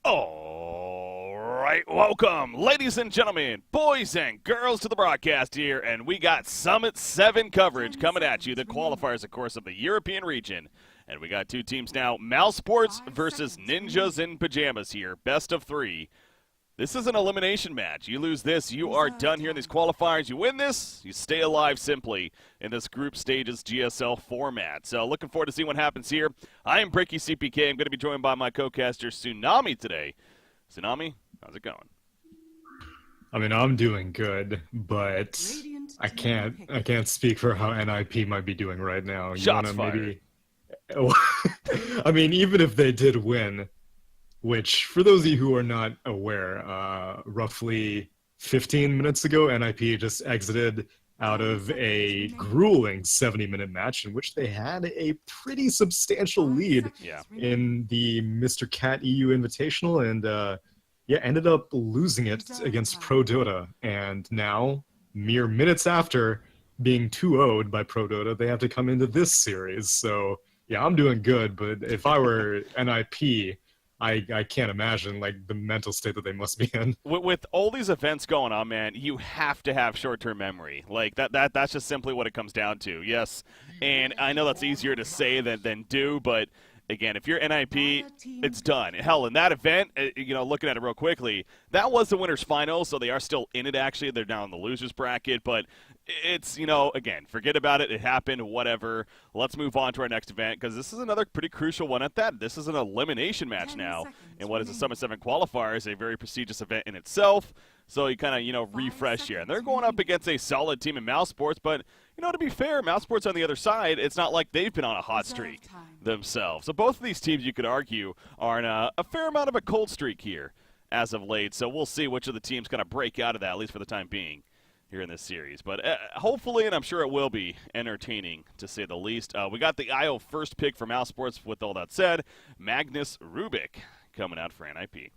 All right, welcome, ladies and gentlemen, boys and girls, to the broadcast here, and we got Summit 7 coverage coming at you. The qualifiers, of course, of the European region, and we got two teams now, Mousesports versus Ninjas in Pyjamas here, best of 3. This is an elimination match. You lose this, you are done here in these qualifiers. You win this, you stay alive simply in this group stages GSL format. So looking forward to seeing what happens here. I am Bricky CPK. I'm going to be joined by my co-caster Tsunami today. Tsunami, how's it going? I mean, I'm doing good, but I can't speak for how NIP might be doing right now. Shots fired. I mean, even if they did win, which, for those of you who are not aware, roughly 15 minutes ago, NIP just exited out of a grueling 70-minute match in which they had a pretty substantial lead in the Mr. Cat EU Invitational, and ended up losing it against Prodota. And now, mere minutes after being 2-0'd by Prodota, they have to come into this series. So, yeah, I'm doing good, but if I were NIP, I can't imagine like the mental state that they must be in. With all these events going on, man, you have to have short-term memory. Like that's just simply what it comes down to. Yes, and I know that's easier to say than do, but again, if you're NIP, it's done. Hell, in that event, looking at it real quickly, that was the winners' final, so they are still in it. Actually, they're down in the losers bracket, but it's, again, forget about it. It happened, whatever. Let's move on to our next event, because this is another pretty crucial one at that. This is an elimination match now, and what is the Summit 7 qualifier is a very prestigious event in itself. So you kind of, refresh here. And they're going up against a solid team in Mousesports, but, to be fair, Mousesports on the other side, it's not like they've been on a hot streak themselves. So both of these teams, you could argue, are in a fair amount of a cold streak here as of late. So we'll see which of the teams kind of break out of that, at least for the time being, here in this series. But hopefully, and I'm sure it will be, entertaining, to say the least. We got the IO first pick for Mousesports. With all that said, Magnus Rubik coming out for NIP.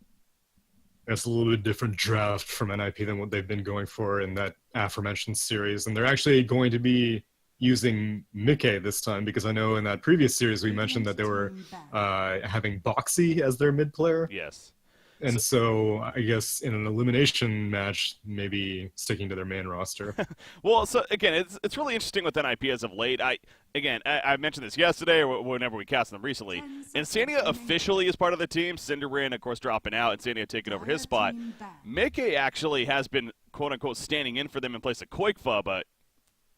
It's a little bit different draft from NIP than what they've been going for in that aforementioned series. And they're actually going to be using Mickey this time, because I know in that previous series we mentioned that they were having Boxy as their mid player. Yes. And so I guess in an elimination match, maybe sticking to their main roster. Well, so again, it's really interesting with NIP as of late. I mentioned this yesterday or whenever we cast them recently. Insania officially is part of the team. Cinderin, of course, dropping out. Insania taking over his spot. Mickey actually has been, quote-unquote, standing in for them in place of Koikfa, but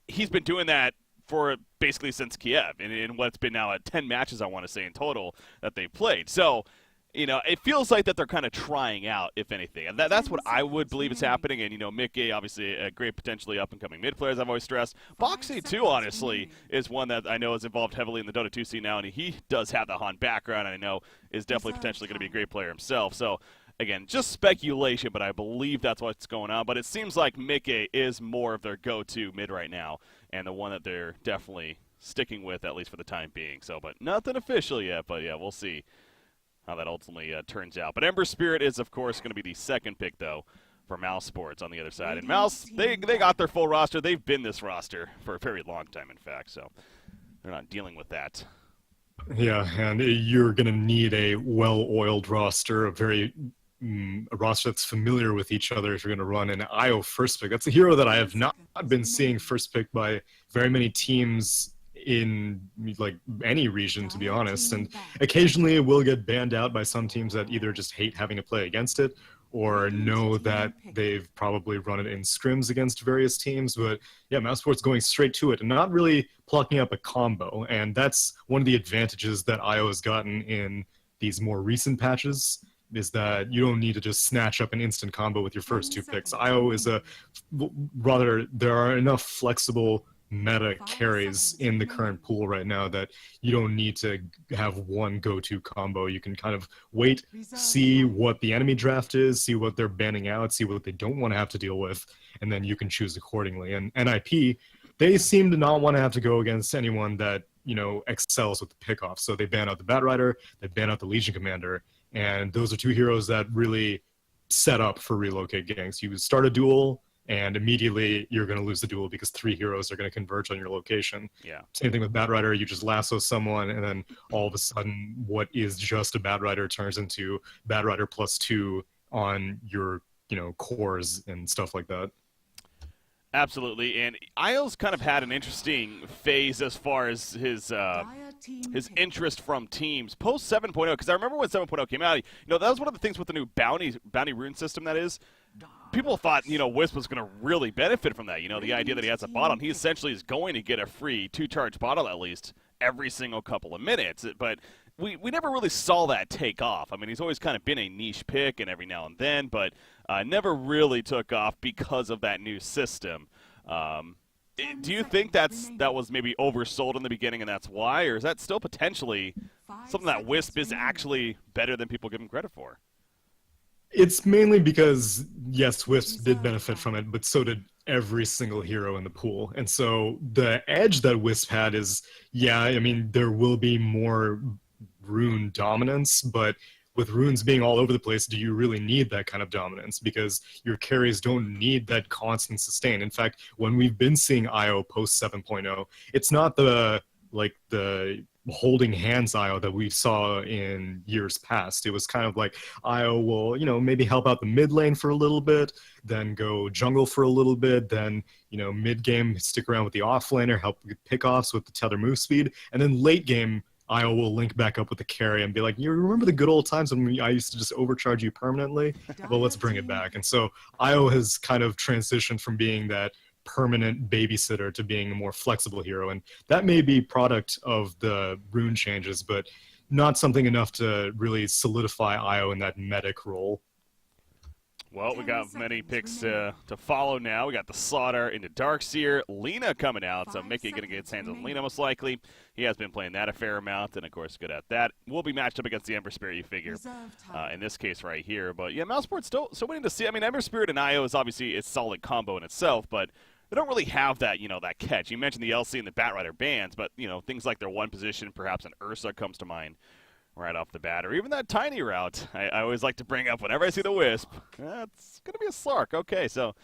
he's been doing that for basically since Kiev, in what's been now 10 matches, I want to say, in total that they've played. So, it feels like that they're kind of trying out, if anything. And that's what I would believe is happening. And, Mickey, obviously a great potentially up-and-coming mid-player, as I've always stressed. Boxy, too, honestly, is one that I know is involved heavily in the Dota 2 scene now, and he does have the Han background, and I know is definitely potentially going to be a great player himself. So, again, just speculation, but I believe that's what's going on. But it seems like Mickey is more of their go-to mid right now, and the one that they're definitely sticking with, at least for the time being. So, but nothing official yet, but yeah, we'll see how that ultimately turns out. But Ember Spirit is, of course, going to be the second pick, though, for Mousesports on the other side. And Mouse, they got their full roster. They've been this roster for a very long time, in fact, so they're not dealing with that. Yeah, and you're going to need a well-oiled roster, a roster that's familiar with each other if you're going to run an IO first pick. That's a hero that I have not been seeing first pick by very many teams in like any region, to be honest, and occasionally it will get banned out by some teams that either just hate having to play against it or know that they've probably run it in scrims against various teams. But yeah, Mousesports going straight to it and not really plucking up a combo, and that's one of the advantages that IO has gotten in these more recent patches, is that you don't need to just snatch up an instant combo with your first two picks. IO is there are enough flexible meta carries in the current pool right now that you don't need to have one go-to combo. You can kind of wait, see what the enemy draft is, see what they're banning out, see what they don't want to have to deal with, and then you can choose accordingly. And NIP, they seem to not want to have to go against anyone that, excels with the pickoff. So they ban out the Batrider, they ban out the Legion Commander, and those are two heroes that really set up for relocate ganks. You start a duel, and immediately you're going to lose the duel because 3 heroes are going to converge on your location. Yeah. Same thing with Batrider. You just lasso someone, and then all of a sudden, what is just a Batrider turns into Batrider +2 on your, cores and stuff like that. Absolutely, and Isle's kind of had an interesting phase as far as his interest from teams post 7.0. Because I remember when 7.0 came out, that was one of the things with the new bounty rune system. That is, people thought Wisp was going to really benefit from that. The idea that he has a bottle, he essentially is going to get a free 2-charge bottle at least every single couple of minutes. But we never really saw that take off. I mean, he's always kind of been a niche pick and every now and then, but never really took off because of that new system. Do you think that was maybe oversold in the beginning and that's why, or is that still potentially something that Wisp is actually better than people give him credit for? It's mainly because, yes, Wisp did benefit from it, but so did every single hero in the pool. And so the edge that Wisp had is, there will be more rune dominance, but with runes being all over the place, do you really need that kind of dominance? Because your carries don't need that constant sustain. In fact, when we've been seeing IO post 7.0, it's not the holding hands IO that we saw in years past. It was kind of like IO will, maybe help out the mid lane for a little bit, then go jungle for a little bit, then, mid game stick around with the off laner, help with pickoffs with the tether move speed, and then late game IO will link back up with the carry and be like, you remember the good old times when I used to just overcharge you permanently? Well, let's bring it back. And so IO has kind of transitioned from being that permanent babysitter to being a more flexible hero. And that may be product of the rune changes, but not something enough to really solidify IO in that medic role. Well, we got many picks to follow now. We got the Slaughter into Darkseer. Lena coming out, so Mickey going to get his hands on Lena most likely. He has been playing that a fair amount, and of course good at that. Will be matched up against the Ember Spirit, you figure, in this case right here. But yeah, Mousesports still waiting to see. I mean, Ember Spirit and IO is obviously a solid combo in itself, but they don't really have that, that catch. You mentioned the LC and the Batrider bans, but, things like their one position, perhaps an Ursa comes to mind right off the bat, or even that tiny route. I always like to bring up whenever I see the Wisp. It's going to be a Slark. Okay, so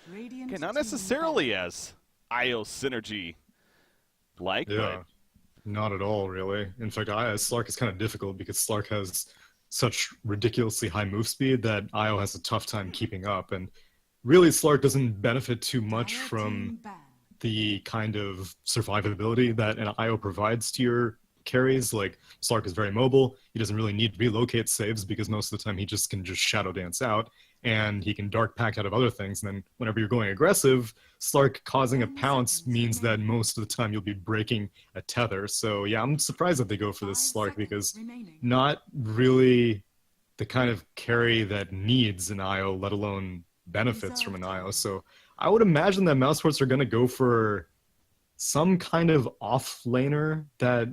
not necessarily as IO synergy-like. Yeah, but not at all, really. In fact, Slark is kind of difficult because Slark has such ridiculously high move speed that IO has a tough time keeping up. And really, Slark doesn't benefit too much from the kind of survivability that an IO provides to your carries. Like, Slark is very mobile. He doesn't really need relocate saves because most of the time he can shadow dance out, and he can dark pact out of other things. And then whenever you're going aggressive, Slark causing a pounce means that most of the time you'll be breaking a tether. So yeah, I'm surprised that they go for this Slark because not really the kind of carry that needs an IO, let alone benefits from an IO. So I would imagine that Mousesports are going to go for some kind of off laner that,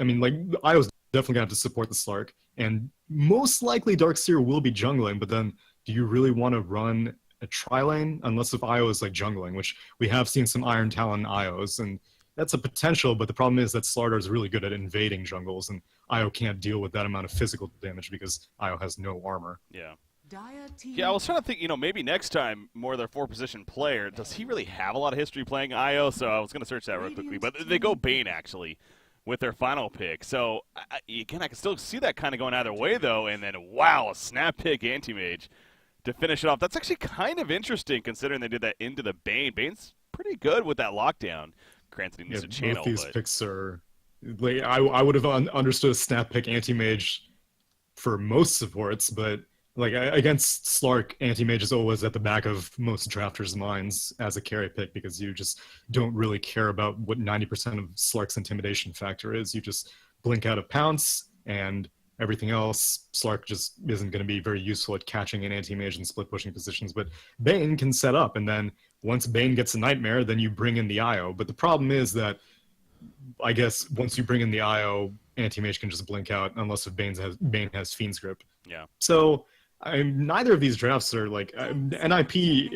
IO's definitely going to have to support the Slark, and most likely Darkseer will be jungling, but then do you really want to run a tri-lane? Unless if IO is like jungling, which we have seen some Iron Talon IOs, and that's a potential, but the problem is that Slardar is really good at invading jungles, and IO can't deal with that amount of physical damage because IO has no armor. Yeah. Yeah, I was trying to think, maybe next time more of their 4-position player, does he really have a lot of history playing IO? So I was going to search that real quickly, but they go Bane, actually, with their final pick. So, again, I can still see that kind of going either way, though, and then, wow, a snap pick Anti-Mage to finish it off. That's actually kind of interesting, considering they did that into the Bane. Bane's pretty good with that lockdown. Granted, he needs to channel, both these picks are... Like, I would have understood a snap pick Anti-Mage for most supports, but... Like, against Slark, Anti-Mage is always at the back of most drafters' minds as a carry pick because you just don't really care about what 90% of Slark's intimidation factor is. You just blink out a pounce, and everything else, Slark just isn't going to be very useful at catching an Anti-Mage and split pushing positions. But Bane can set up, and then once Bane gets a Nightmare, then you bring in the IO. But the problem is that, I guess, once you bring in the IO, Anti-Mage can just blink out unless if Bane has Fiend's Grip. Yeah. So... neither of these drafts are like NIP,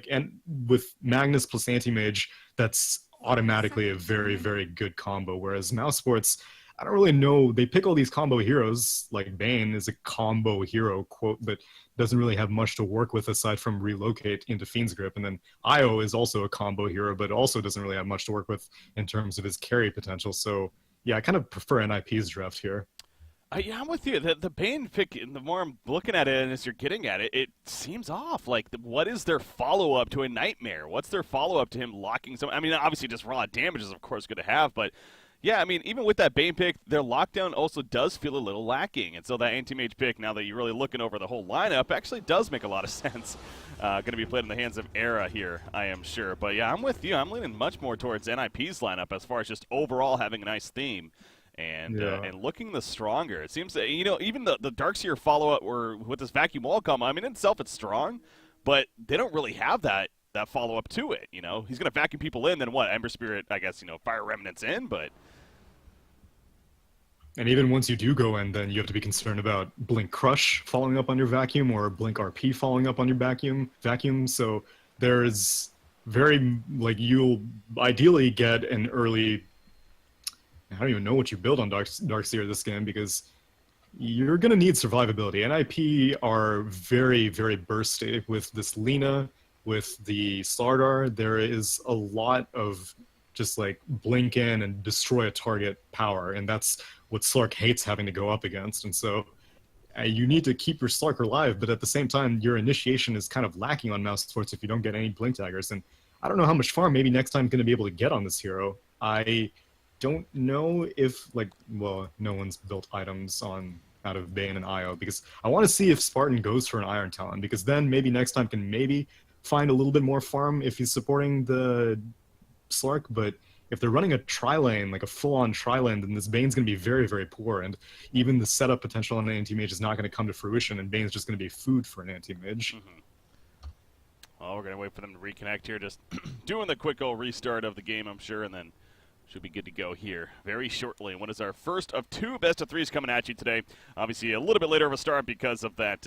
and with Magnus plus Anti-Mage, that's automatically a very, very good combo. Whereas Mousesports, I don't really know. They pick all these combo heroes, like Bane is a combo hero, quote, but doesn't really have much to work with aside from relocate into Fiend's Grip. And then Io is also a combo hero, but also doesn't really have much to work with in terms of his carry potential. So yeah, I kind of prefer NIP's draft here. Yeah, I'm with you. The Bane pick, the more I'm looking at it and as you're getting at it, it seems off. Like, what is their follow-up to a Nightmare? What's their follow-up to him locking some? I mean, obviously just raw damage is, of course, good to have, but yeah, I mean, even with that Bane pick, their lockdown also does feel a little lacking. And so that anti-mage pick, now that you're really looking over the whole lineup, actually does make a lot of sense. Going to be played in the hands of Era here, I am sure. But yeah, I'm with you. I'm leaning much more towards NIP's lineup as far as just overall having a nice theme. And looking the stronger. It seems that, even the Darkseer follow-up or with this vacuum wall combo, I mean, in itself it's strong, but they don't really have that follow-up to it, He's going to vacuum people in, then what? Ember Spirit, I guess, Fire Remnants in, but... And even once you do go in, then you have to be concerned about Blink Crush following up on your vacuum or Blink RP following up on your vacuum. So there's you'll ideally get an early... I don't even know what you build on Darkseer this game because you're going to need survivability. NIP are very, very bursty with this Lina, with the Slardar. There is a lot of just like blink in and destroy a target power, and that's what Slark hates having to go up against. And so you need to keep your Slark alive, but at the same time, your initiation is kind of lacking on Mousesports if you don't get any blink daggers. And I don't know how much farm maybe next time I'm going to be able to get on this hero. I don't know if no one's built items out of Bane and Io because I want to see if Spartan goes for an Iron Talon because then maybe next time can maybe find a little bit more farm if he's supporting the Slark. But if they're running a tri-lane, like a full-on tri-lane, then this Bane's going to be very, very poor, and even the setup potential on an anti-mage is not going to come to fruition, and Bane's just going to be food for an anti-mage. Well, we're going to wait for them to reconnect here, just doing the quick old restart of the game, I'm sure, and then should be good to go here very shortly. What is our first of two best-of-threes coming at you today? Obviously, a little bit later of a start because of that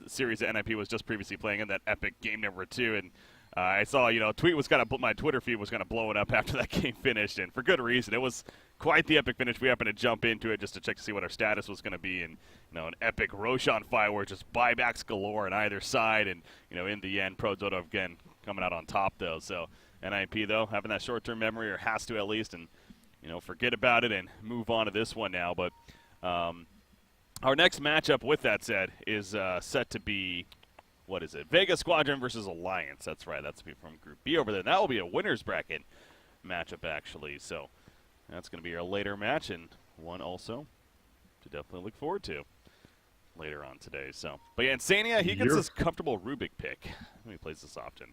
series that NIP was just previously playing in that epic game number 2. And I saw, tweet was my Twitter feed was kind of blowing up after that game finished, and for good reason. It was quite the epic finish. We happened to jump into it just to check to see what our status was going to be, and an epic Roshan fight where just buybacks galore on either side, and in the end, Prodota again coming out on top though. So NIP, though, having that short-term memory, or has to at least, and, forget about it and move on to this one now. But our next matchup, with that said, is set to be, what is it? Vega Squadron versus Alliance. That's right. That's from Group B over there. That will be a winner's bracket matchup, actually. So that's going to be our later match, and one also to definitely look forward to later on today. So, but yeah, Insania, he gets this comfortable Rubik pick. He plays this often.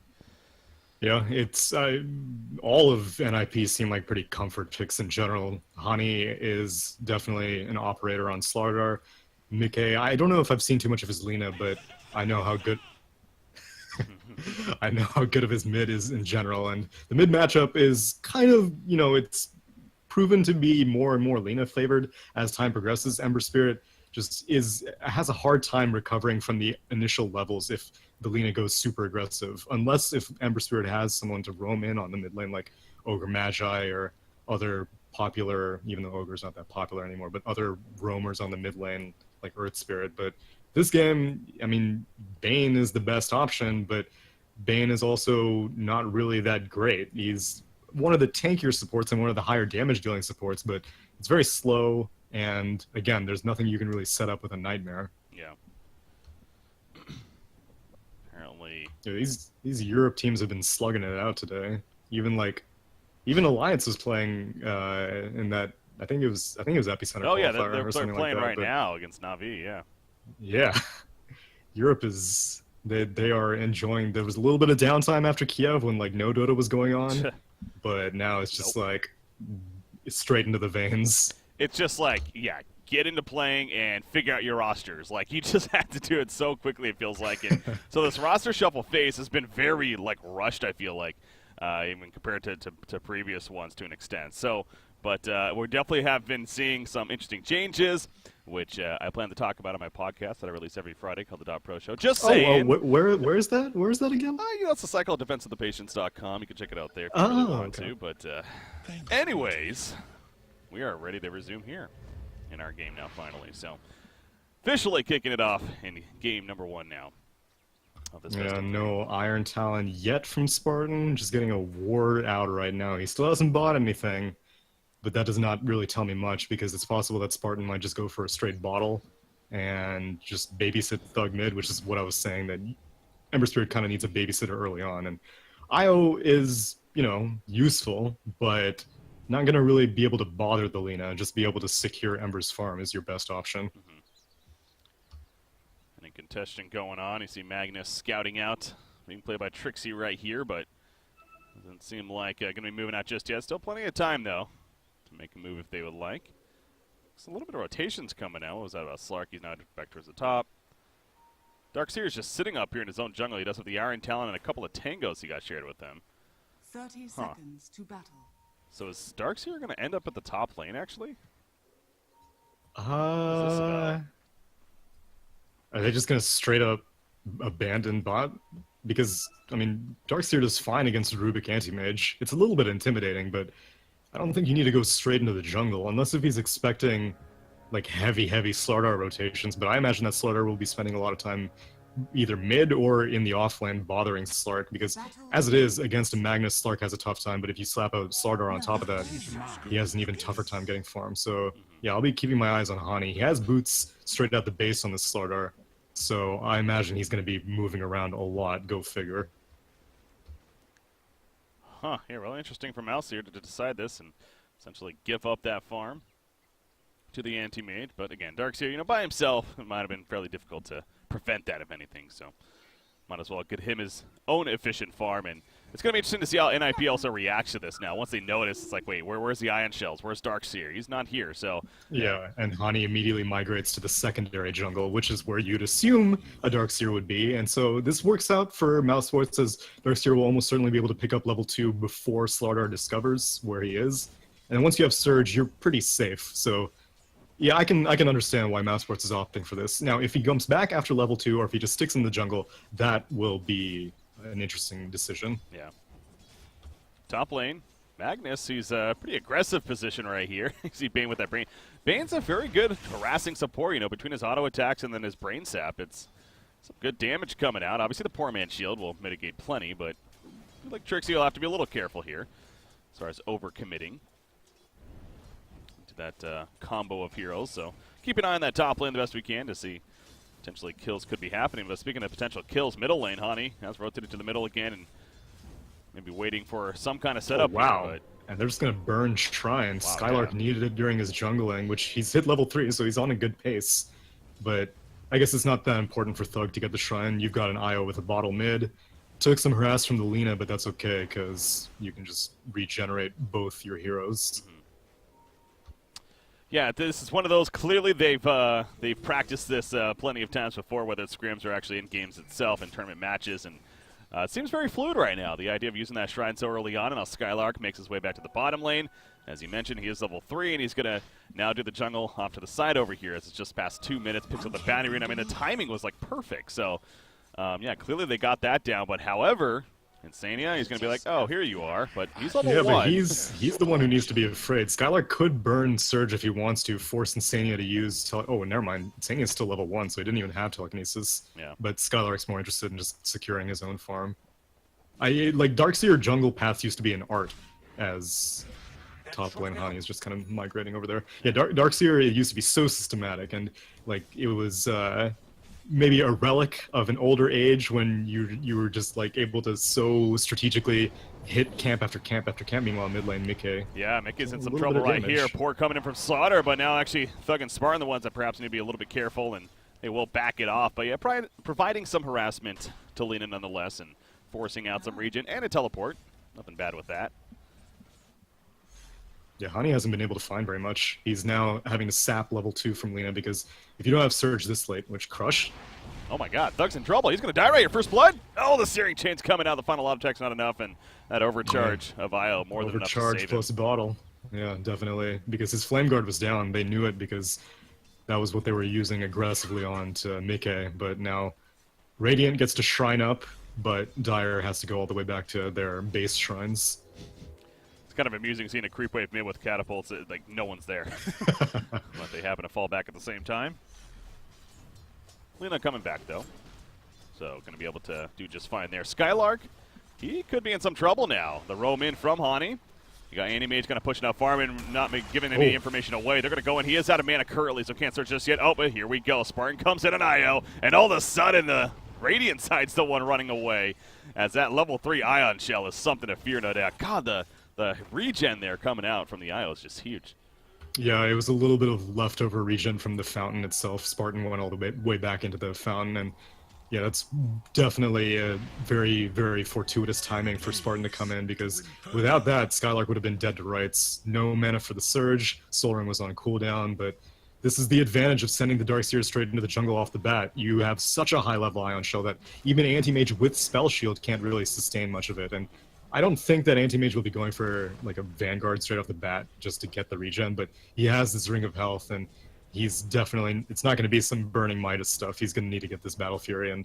Yeah, it's all of NIP seem like pretty comfort picks in general. Hani is definitely an operator on Slardar. Mike, I don't know if I've seen too much of his Lina, but I know how good I know how good of his mid is in general. And the mid matchup is kind of, it's proven to be more and more Lina favored as time progresses. Ember Spirit just has a hard time recovering from the initial levels if the Lina goes super aggressive, unless if Ember Spirit has someone to roam in on the mid lane like Ogre Magi or other popular, even though Ogre's not that popular anymore, but other roamers on the mid lane like Earth Spirit. But this game, I mean, Bane is the best option, but Bane is also not really that great. He's one of the tankier supports and one of the higher damage dealing supports, but it's very slow. And again, there's nothing you can really set up with a Nightmare. Yeah. Apparently. Yeah, these Europe teams have been slugging it out today. Even Alliance was playing in that. I think it was Epicenter. Oh yeah, they're playing like right now against Na'Vi. Yeah. Yeah. Europe is they are enjoying. There was a little bit of downtime after Kiev when no Dota was going on, but now it's just it's straight into the veins. It's just get into playing and figure out your rosters. You just had to do it so quickly, it feels like. And so this roster shuffle phase has been very, rushed, I feel like, even compared to previous ones to an extent. So, but we definitely have been seeing some interesting changes, which I plan to talk about on my podcast that I release every Friday called the Dot Pro Show. Just saying. Where is that? Where is that again? It's the site called defenseofthepatients.com. You can check it out there if you really want to. But anyways... we are ready to resume here in our game now finally. So officially kicking it off in game number 1 now. Of this yeah, no Iron Talon yet from Spartan, just getting a ward out right now. He still hasn't bought anything, but that does not really tell me much because it's possible that Spartan might just go for a straight bottle and just babysit Thug mid, which is what I was saying, that Ember Spirit kind of needs a babysitter early on. And IO is, you know, useful, but not going to really be able to bother the Lina. Just be able to secure Ember's farm is your best option. Any contesting going on. You see Magnus scouting out, being played by Trixie right here, but doesn't seem like going to be moving out just yet. Still plenty of time, though, to make a move if they would like. There's a little bit of rotations coming out. What was that about Slark? He's now back towards the top. Darkseer is just sitting up here in his own jungle. He does have the Iron Talon and a couple of tangos he got shared with him. 30 seconds to battle. So is Darkseer going to end up at the top lane, actually? Are they just going to straight up abandon bot? Because, I mean, Darkseer does fine against Rubik Anti-Mage. It's a little bit intimidating, but I don't think you need to go straight into the jungle, unless if he's expecting, like, heavy Slardar rotations. But I imagine that Slardar will be spending a lot of time either mid or in the offlane bothering Slark, because as it is, against a Magnus, Slark has a tough time, but if you slap a Slardar on top of that, he has an even tougher time getting farm. So, yeah, I'll be keeping my eyes on Hani. He has boots straight out the base on this Slardar, so I imagine he's going to be moving around a lot, go figure. Huh, yeah, really interesting for Mouse here to decide this and essentially give up that farm to the anti-mage. But again, Darkseer, you know, by himself, it might have been fairly difficult to prevent that, if anything. So might as well get him his own efficient farm. And it's going to be interesting to see how NIP also reacts to this now. Once they notice, it's like, wait, where's the Ion Shells? Where's Darkseer? He's not here, so... Yeah, and Hani immediately migrates to the secondary jungle, which is where you'd assume a Darkseer would be. And so this works out for Mousesports, as Darkseer will almost certainly be able to pick up level 2 before Slardar discovers where he is. And once you have Surge, you're pretty safe. So, yeah, I can understand why Mousesports is opting for this. Now, if he comes back after level 2, or if he just sticks in the jungle, that will be an interesting decision. Yeah. Top lane, Magnus, he's a pretty aggressive position right here. You see Bane with that brain. Bane's a very good harassing support, you know, between his auto attacks and then his brain sap. It's some good damage coming out. Obviously, the poor man's shield will mitigate plenty, but I feel like Trixie will have to be a little careful here as far as overcommitting into that combo of heroes. So keep an eye on that top lane the best we can to see potentially kills could be happening. But speaking of potential kills, middle lane, Hani has rotated to the middle again and maybe waiting for some kind of setup. Oh, wow. Here, and they're just going to burn Shrine. Wow, Skylark needed it during his jungling, which he's hit level 3, so he's on a good pace. But I guess it's not that important for Thug to get the Shrine. You've got an IO with a bottle mid. Took some harass from the Lina, but that's okay, because you can just regenerate both your heroes. Yeah, this is one of those. Clearly, they've practiced this plenty of times before, whether it's scrims or actually in games itself in tournament matches, and it seems very fluid right now. The idea of using that Shrine so early on, and now Skylark makes his way back to the bottom lane. As you mentioned, he is level 3, and he's going to now do the jungle off to the side over here as it's just past 2 minutes, picks up the bounty rune. I mean, the timing was, like, perfect. So, yeah, clearly they got that down. But, however, Insania, he's going to be like, oh, here you are. But he's level 1. But he's the one who needs to be afraid. Skylark could burn Surge if he wants to, force Insania to use... Oh, never mind. Insania's still level 1, so he didn't even have telekinesis. Yeah. But Skylark's more interested in just securing his own farm. Like, Darkseer jungle paths used to be an art, as top lane Hani is just kind of migrating over there. Yeah, Darkseer, it used to be so systematic, and, like, it was... maybe a relic of an older age when you were just like able to so strategically hit camp after camp after camp. Meanwhile, mid lane Mickey. Yeah, Mickey's in some trouble right here. Poor coming in from Slaughter, but now actually Thug and Spartan the ones that perhaps need to be a little bit careful, and they will back it off. But yeah, providing some harassment to Lina nonetheless, and forcing out some regen and a teleport. Nothing bad with that. Yeah, Hani hasn't been able to find very much. He's now having to sap level 2 from Lina, because if you don't have Surge this late, which Crush... Oh my god, Thug's in trouble. He's going to die right here. First blood. Oh, the Searing Chain's coming out. The final object's not enough, and that overcharge of IO more than enough to Overcharge save plus him. a bottle. Yeah, definitely. Because his Flame Guard was down. They knew it because that was what they were using aggressively on to Mickey. But now Radiant gets to Shrine up, but Dire has to go all the way back to their base shrines. It's kind of amusing seeing a creep wave mid with catapults. Like, no one's there. But they happen to fall back at the same time. Lena coming back, though. So, going to be able to do just fine there. Skylark, he could be in some trouble now. The roam in from Hani. You got Anti-Mage kind of pushing up farm and not giving any information away. They're going to go in. He is out of mana currently, so can't search just yet. Oh, but here we go. Spartan comes in an IO, and all of a sudden the Radiant side's the one running away, as that level 3 Ion Shell is something to fear, no doubt. God, the regen there coming out from the IO is just huge. Yeah, it was a little bit of leftover regen from the fountain itself. Spartan went all the way back into the fountain, and yeah, that's definitely a very, very fortuitous timing for Spartan to come in, because without that, Skylark would have been dead to rights. No mana for the Surge, Soul Ring was on cooldown, but this is the advantage of sending the Darkseer straight into the jungle off the bat. You have such a high-level Ion Shell that even Anti-Mage with Spell Shield can't really sustain much of it, and I don't think that Anti-Mage will be going for like a Vanguard straight off the bat just to get the regen, but he has this Ring of Health, and he's definitely, it's not going to be some Burning Midas stuff. He's going to need to get this Battle Fury, and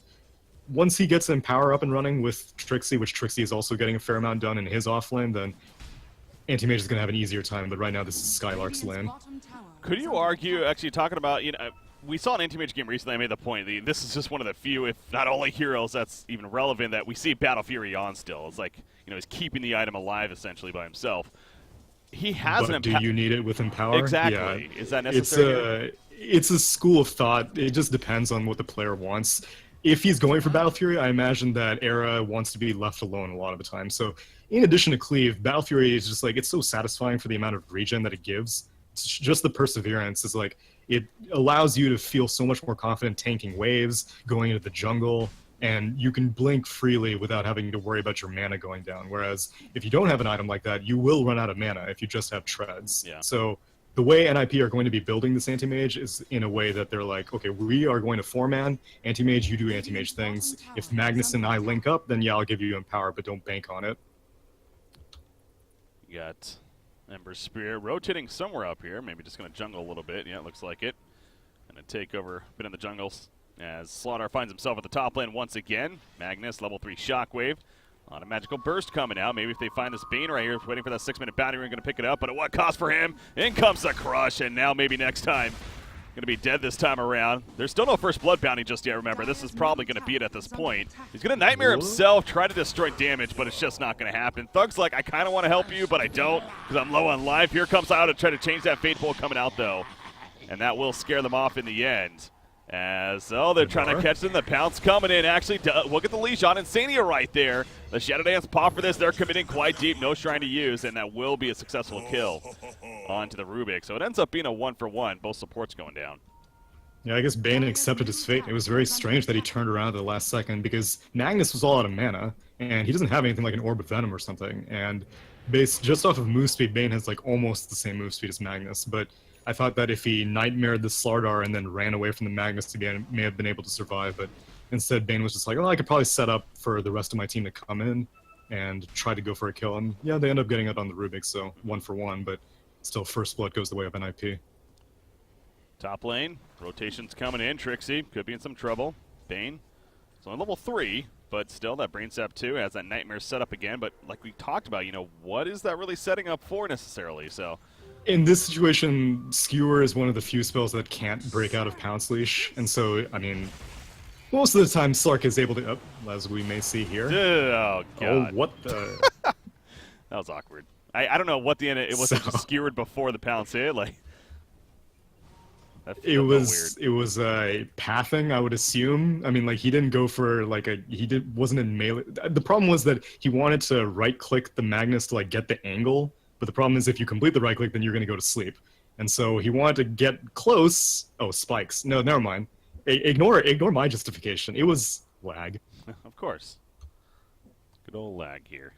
once he gets Empower up and running with Trixie, which Trixie is also getting a fair amount done in his offlane, then Anti-Mage is going to have an easier time, but right now this is Skylark's lane. Could you argue, actually talking about, we saw an Anti-Mage game recently, I made the point, this is just one of the few, if not only heroes that's even relevant, that we see Battle Fury on still. It's like, he's keeping the item alive essentially by himself. He has but do you need it with Empower? Exactly. Yeah. Is that necessary? It's a school of thought. It just depends on what the player wants. If he's going for Battle Fury, I imagine that Era wants to be left alone a lot of the time. So in addition to Cleave, Battle Fury is just like, it's so satisfying for the amount of regen that it gives. It's just the perseverance is like, it allows you to feel so much more confident tanking waves, going into the jungle, and you can blink freely without having to worry about your mana going down. Whereas if you don't have an item like that, you will run out of mana if you just have treads. Yeah. So the way NIP are going to be building this Anti-Mage is in a way that they're like, okay, we are going to 4-man Anti-Mage, you do Anti-Mage things. If Magnus and I link up, then yeah, I'll give you Empower, but don't bank on it. You got Ember Spear rotating somewhere up here. Maybe just going to jungle a little bit. Yeah, it looks like it. Going to take over a bit in the jungles as Slaughter finds himself at the top lane once again. Magnus, level 3 Shockwave. A lot of magical burst coming out. Maybe if they find this Bane right here, waiting for that 6-minute bounty, we're going to pick it up. But at what cost for him? In comes the crush, and now maybe next time. Going to be dead this time around. There's still no first blood bounty just yet, remember. This is probably going to be it at this point. He's going to Nightmare himself, try to destroy damage, but it's just not going to happen. Thug's like, I kind of want to help you, but I don't, because I'm low on life. Here comes out to try to change that Fate Bolt coming out, though. And that will scare them off in the end. As, they're trying to catch them. The pounce coming in. Actually, look at the leash on Insania right there. The Shadow Dance pop for this. They're committing quite deep. No shrine to use, and that will be a successful kill onto the Rubik. So it ends up being a 1-for-1. Both supports going down. Yeah, I guess Bane accepted his fate. It was very strange that he turned around at the last second, because Magnus was all out of mana, and he doesn't have anything like an Orb of Venom or something. And based just off of move speed, Bane has like almost the same move speed as Magnus, but I thought that if he Nightmared the Slardar and then ran away from the Magnus, he may have been able to survive, but instead Bane was just like, oh, I could probably set up for the rest of my team to come in and try to go for a kill. And yeah, they end up getting it on the Rubik, so 1-for-1, but still first blood goes the way of NIP. Top lane, rotations coming in. Trixie could be in some trouble. Bane, it's on level 3, but still that Brain Sap 2 has that Nightmare set up again. But like we talked about, what is that really setting up for necessarily? So in this situation, Skewer is one of the few spells that can't break out of Pounce Leash, and so, I mean, most of the time Slark is able to, as we may see here. Oh, God. Oh, what the? That was awkward. I don't know what the end, it was just skewered before the Pounce hit, like. It was pathing, I would assume. I mean, like, he didn't go for wasn't in melee. The problem was that he wanted to right click the Magnus to like get the angle, but the problem is if you complete the right click, then you're gonna go to sleep. And so he wanted to get close. Oh, spikes. No, never mind. Ignore my justification. It was lag. Of course. Good old lag here.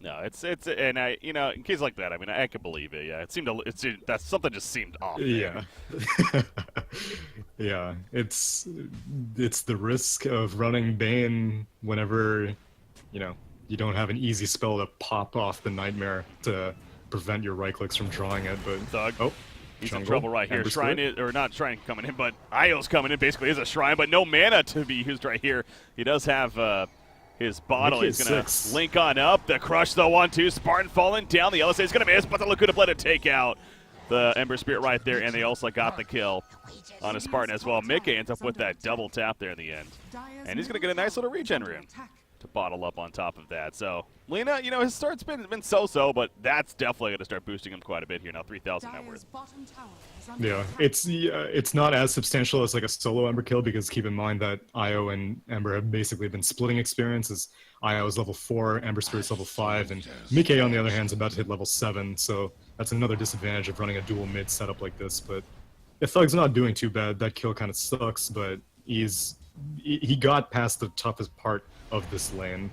No, it's and in cases like that, I mean, I could believe it. Yeah, that something just seemed off. Yeah, yeah. It's the risk of running Bane whenever, you don't have an easy spell to pop off the Nightmare to prevent your right clicks from drawing it. But Thug, he's in trouble right here. Shrine or not Shrine coming in, but Io's coming in. Basically, is a Shrine, but no mana to be used right here. He does have. his bottle. Mickey He's going is to link on up. The crush, the 1-2. Spartan falling down. The LSA is going to miss, but the Laguna Blade to take out the Ember Spirit right there, and they also got the kill on a Spartan as well. Mickey ends up with that double tap there in the end. And he's going to get a nice little regen rune to bottle up on top of that. So, Lena, you know, his start's been so-so, but that's definitely going to start boosting him quite a bit here now. 3,000 net worth. Yeah, it's not as substantial as like a solo Ember kill, because keep in mind that Io and Ember have basically been splitting experience, as Io is level 4, Ember Spirit's level 5, and Mickey on the other hand is about to hit level 7, so that's another disadvantage of running a dual mid setup like this. But if Thug's not doing too bad, that kill kind of sucks, but he got past the toughest part of this lane.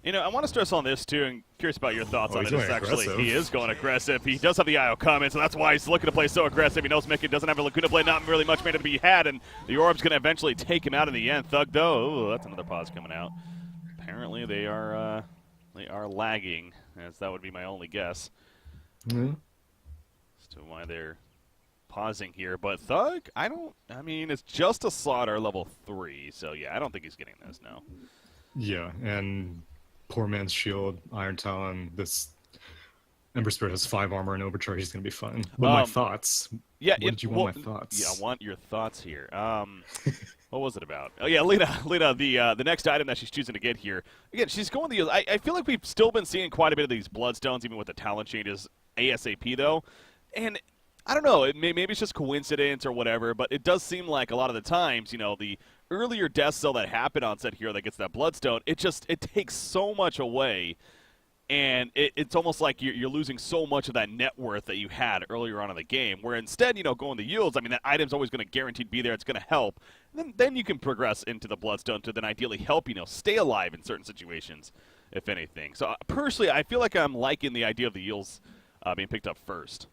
You know, I want to stress on this too, and curious about your thoughts on it. He's Actually, aggressive. he is going aggressive. He does have the IO coming, so that's why he's looking to play so aggressive. He knows Mickey doesn't have a Laguna Blade, not really much made to be had, and the orb's going to eventually take him out in the end. Thug, though, ooh, that's another pause coming out. Apparently, they are lagging, as that would be my only guess as to why they're pausing here. But Thug, I mean, it's just a slaughter level 3, so yeah, I don't think he's getting this, no. Yeah, and poor man's shield, Iron Talon, this Ember Spirit has 5 armor and overcharge, he's going to be fine. But my thoughts, yeah, what did you want my thoughts? Yeah, I want your thoughts here. What was it about? Oh, yeah, Lena, the next item that she's choosing to get here. Again, she's going the... I feel like we've still been seeing quite a bit of these Bloodstones, even with the talent changes ASAP, though. And I don't know, maybe it's just coincidence or whatever, but it does seem like a lot of the times, you know, the earlier death cell that happened on set hero that gets that Bloodstone, it takes so much away, and it's almost like you're losing so much of that net worth that you had earlier on in the game, where instead, you know, going the yields, I mean, that item's always going to guaranteed be there, it's going to help, and then you can progress into the Bloodstone to then ideally help, you know, stay alive in certain situations, if anything. So personally, I feel like I'm liking the idea of the yields being picked up first.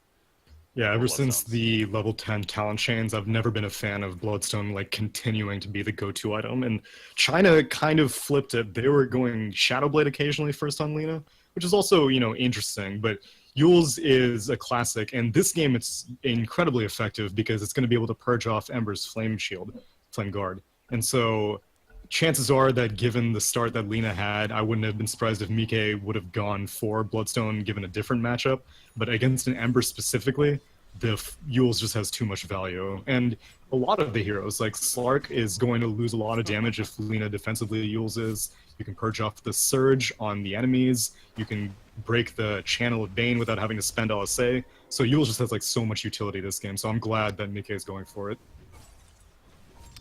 Yeah, ever since the level 10 talent chains, I've never been a fan of Bloodstone like continuing to be the go-to item. And China kind of flipped it. They were going Shadowblade occasionally first on Lena, which is also, you know, interesting. But Yule's is a classic, and this game it's incredibly effective because it's going to be able to purge off Ember's Flame Shield, Flame Guard. And so chances are that given the start that Lena had, I wouldn't have been surprised if Mike would have gone for Bloodstone given a different matchup. But against an Ember specifically, the Yule's just has too much value. And a lot of the heroes, like Slark, is going to lose a lot of damage if Lena defensively Yule's is. You can purge off the Surge on the enemies. You can break the Channel of Bane without having to spend LSA. So Yule's just has like so much utility this game, so I'm glad that Mike is going for it.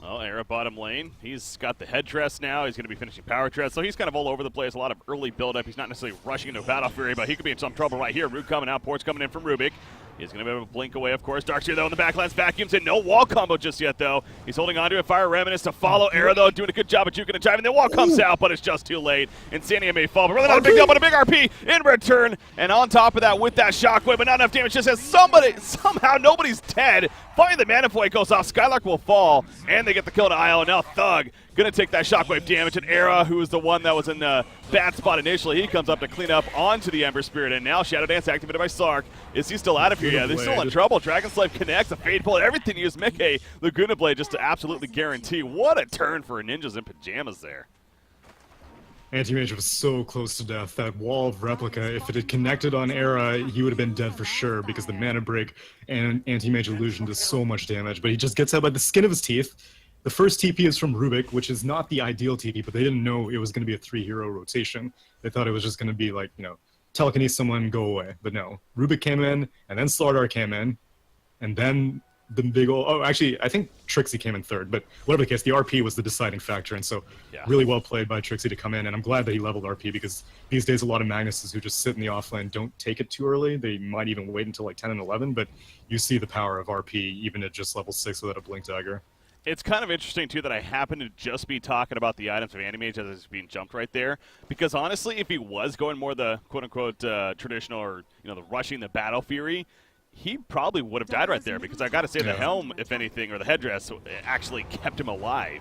Well, Era bottom lane. He's got the headdress now. He's going to be finishing power dress. So he's kind of all over the place. A lot of early build-up. He's not necessarily rushing into Battle Fury, but he could be in some trouble right here. Root coming out. Port's coming in from Rubik. He's going to be able to blink away, of course. Darkseer, though, in the backlands. Vacuums in. No wall combo just yet, though. He's holding on to it. Fire Reminisce to follow. Era, though, doing a good job of juking and driving. The wall comes out, but it's just too late. Insania may fall, but really not a big deal, but a big RP in return. And on top of that, with that shockwave, but not enough damage. Just as somehow nobody's dead. Finally, the Mana Void goes off. Skylark will fall, and they get the kill to Isle. Now Thug going to take that shockwave damage. And Era, who was the one that was in the bad spot initially, he comes up to clean up onto the Ember Spirit. And now Shadow Dance activated by Slark. Is he still out of here? Yeah, they're still in trouble. Dragon Slave connects, a Fade Pull, everything used Mickey. Laguna Blade just to absolutely guarantee. What a turn for Ninjas in Pyjamas there. Anti-Mage was so close to death. That wall of Replica, if it had connected on Era, he would have been dead for sure because the Mana Break and Anti-Mage Illusion does so much damage. But he just gets out by the skin of his teeth. The first TP is from Rubik, which is not the ideal TP, but they didn't know it was going to be a 3-hero rotation. They thought it was just going to be like, you know, telekinesis someone, go away. But no. Rubik came in, and then Slardar came in, and then the big old... Oh, actually, I think Trixie came in third, but whatever the case, the RP was the deciding factor, and so really well played by Trixie to come in, and I'm glad that he leveled RP, because these days a lot of Magnuses who just sit in the offlane don't take it too early. They might even wait until like 10 and 11, but you see the power of RP even at just level 6 without a Blink Dagger. It's kind of interesting, too, that I happen to just be talking about the items of Anti-Mage as it's being jumped right there. Because, honestly, if he was going more the quote-unquote traditional or, you know, the rushing the Battle Fury, he probably would have died right there. Because I got to say the helm, if anything, or the headdress actually kept him alive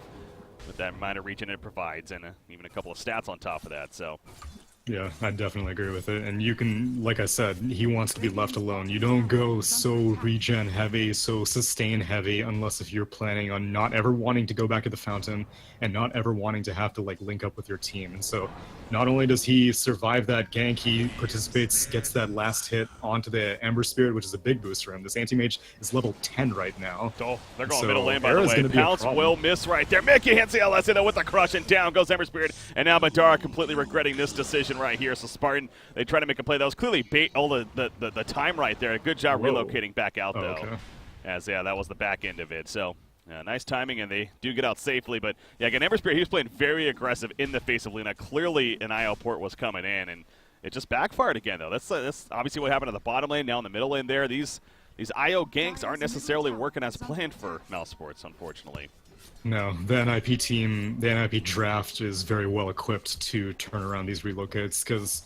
with that minor regen it provides and even a couple of stats on top of that. So Yeah, I definitely agree with it. And you can, like I said, he wants to be left alone. You don't go so regen heavy, so sustain heavy, unless if you're planning on not ever wanting to go back to the fountain and not ever wanting to have to like link up with your team. And so not only does he survive that gank, he participates, gets that last hit onto the Ember Spirit, which is a big boost for him. This anti-mage is level 10 right now. Oh, they're going So middle lane, by the Era's way. gonna be a Pounce problem. will miss right there. Mickey hits the LS in with the crush, and down goes Ember Spirit. And now Madara completely regretting this decision right here. So Spartan, they try to make a play. That was clearly bait all the time right there. Good job Whoa. relocating back out, though. Okay. As, yeah, that was the back end of it. So, nice timing, and they do get out safely. But, yeah, again, Ember Spirit, he was playing very aggressive in the face of Luna. Clearly, an IO port was coming in, and it just backfired again, though. That's obviously what happened in the bottom lane. Now in the middle lane there, these IO ganks aren't necessarily working as planned for Mousesports, unfortunately. No, the NIP team, the NIP draft is very well equipped to turn around these relocates because,